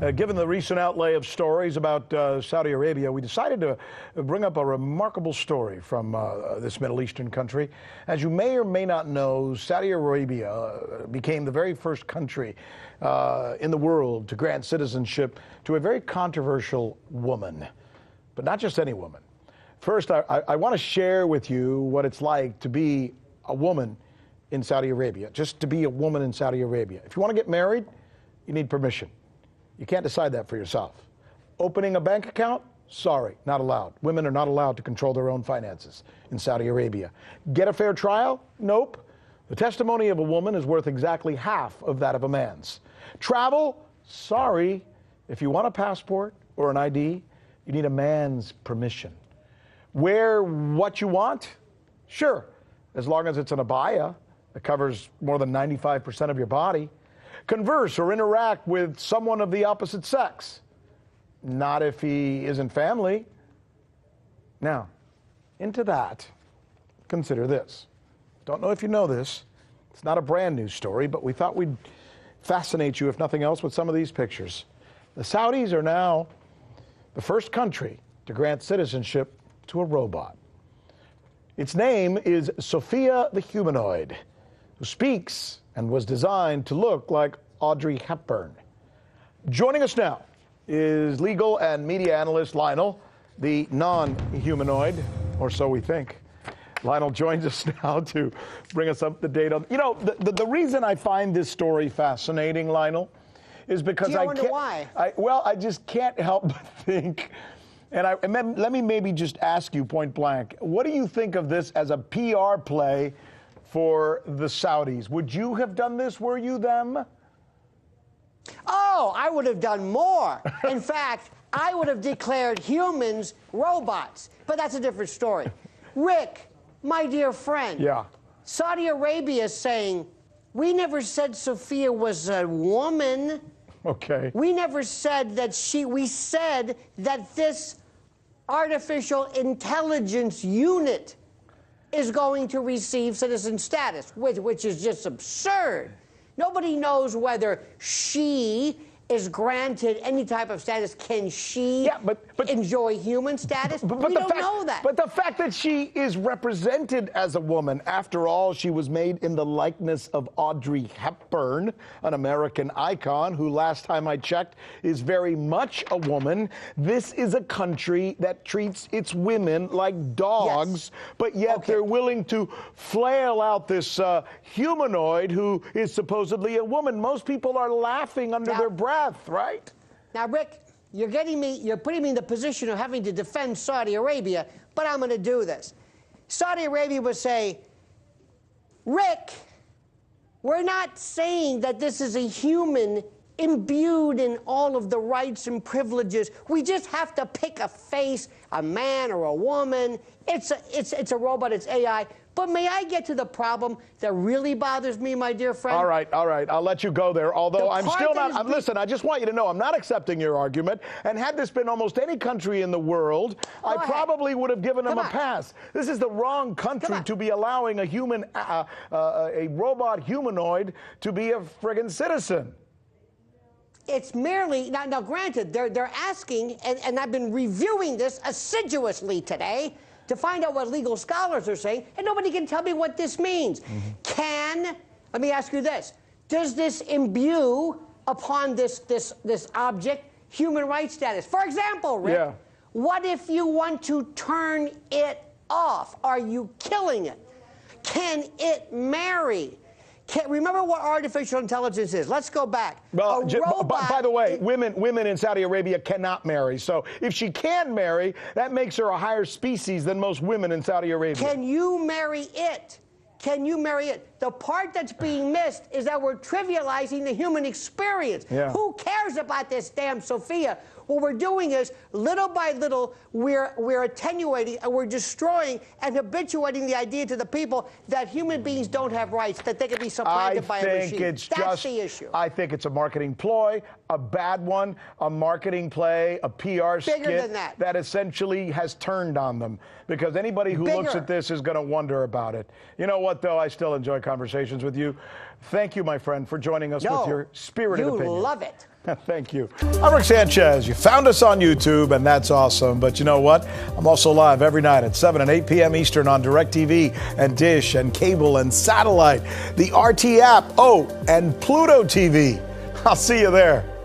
Given the recent outlay of stories about Saudi Arabia, we decided to bring up a remarkable story from this Middle Eastern country. As you may or may not know, Saudi Arabia became the very first country in the world to grant citizenship to a very controversial woman, but not just any woman. First, I want to share with you what it's like to be a woman in Saudi Arabia, just to be a woman in Saudi Arabia. If you want to get married, you need permission. You can't decide that for yourself. Opening a bank account? Sorry, not allowed. Women are not allowed to control their own finances in Saudi Arabia. Get a fair trial? Nope. The testimony of a woman is worth exactly half of that of a man's. Travel? Sorry. If you want a passport or an ID, you need a man's permission. Wear what you want? Sure, as long as it's an abaya that covers more than 95% of your body. Converse or interact with someone of the opposite sex. Not if he isn't family. Now, into that, consider this. Don't know if you know this. It's not a brand new story, but we thought we'd fascinate you, if nothing else, with some of these pictures. The Saudis are now the first country to grant citizenship to a robot. Its name is Sophia the Humanoid, who speaks and was designed to look like Audrey Hepburn. Joining us now is legal and media analyst Lionel, the non-humanoid, or so we think. Lionel joins us now to bring us up to date on. You know, the reason I find this story fascinating, Lionel, is because I wonder why. I just can't help but think. And let me maybe just ask you point blank, what do you think of this as a PR play for the Saudis? Would you have done this, were you them? Oh, I would have done more. In fact, I would have declared humans robots. But that's a different story. Rick, my dear friend, yeah. Saudi Arabia is saying, we never said Sophia was a woman. Okay. We never said that we said that this artificial intelligence unit is going to receive citizen status, which is just absurd. Nobody knows whether she is granted any type of status. Can she enjoy human status? We don't know that. But the fact that she is represented as a woman, after all, she was made in the likeness of Audrey Hepburn, an American icon who, last time I checked, is very much a woman. This is a country that treats its women like dogs, but yet they're willing to flail out this humanoid who is supposedly a woman. Most people are laughing under their breath. Right? Now, Rick, you're putting me in the position of having to defend Saudi Arabia, but I'm going to do this. Saudi Arabia would say, Rick, we're not saying that this is a human imbued in all of the rights and privileges. We just have to pick a face, a man or a woman. It's a robot, it's AI. But may I get to the problem that really bothers me, my dear friend? All right. I'll let you go there. Although I'm still not, listen, I just want you to know I'm not accepting your argument. And had this been almost any country in the world, I probably would have given them a pass. This is the wrong country to be allowing a human, a robot humanoid to be a friggin' citizen. It's merely, now granted, they're asking, and I've been reviewing this assiduously today, to find out what legal scholars are saying, and nobody can tell me what this means. Let me ask you this, does this imbue upon this object human rights status? For example, Rick, what if you want to turn it off? Are you killing it? Can it marry? Remember what artificial intelligence is. Let's go back. Well, by the way, women in Saudi Arabia cannot marry. So if she can marry, that makes her a higher species than most women in Saudi Arabia. Can you marry it? Can you marry it? The part that's being missed is that we're trivializing the human experience. Who cares about this damn Sophia? What we're doing is, little by little, we're attenuating and we're destroying and habituating the idea to the people that human beings don't have rights, that they can be supplanted by a machine. That's the issue. I think it's a marketing ploy, a bad one, a marketing play, a PR skit that essentially has turned on them. Because anybody who looks at this is going to wonder about it. You know what, though? I still enjoy conversations with you. Thank you, my friend, for joining us with your spirited opinion. You love it. Thank you. I'm Rick Sanchez. You found us on YouTube, and that's awesome. But you know what? I'm also live every night at 7 and 8 p.m. Eastern on DirecTV and Dish and cable and satellite, the RT app, and Pluto TV. I'll see you there.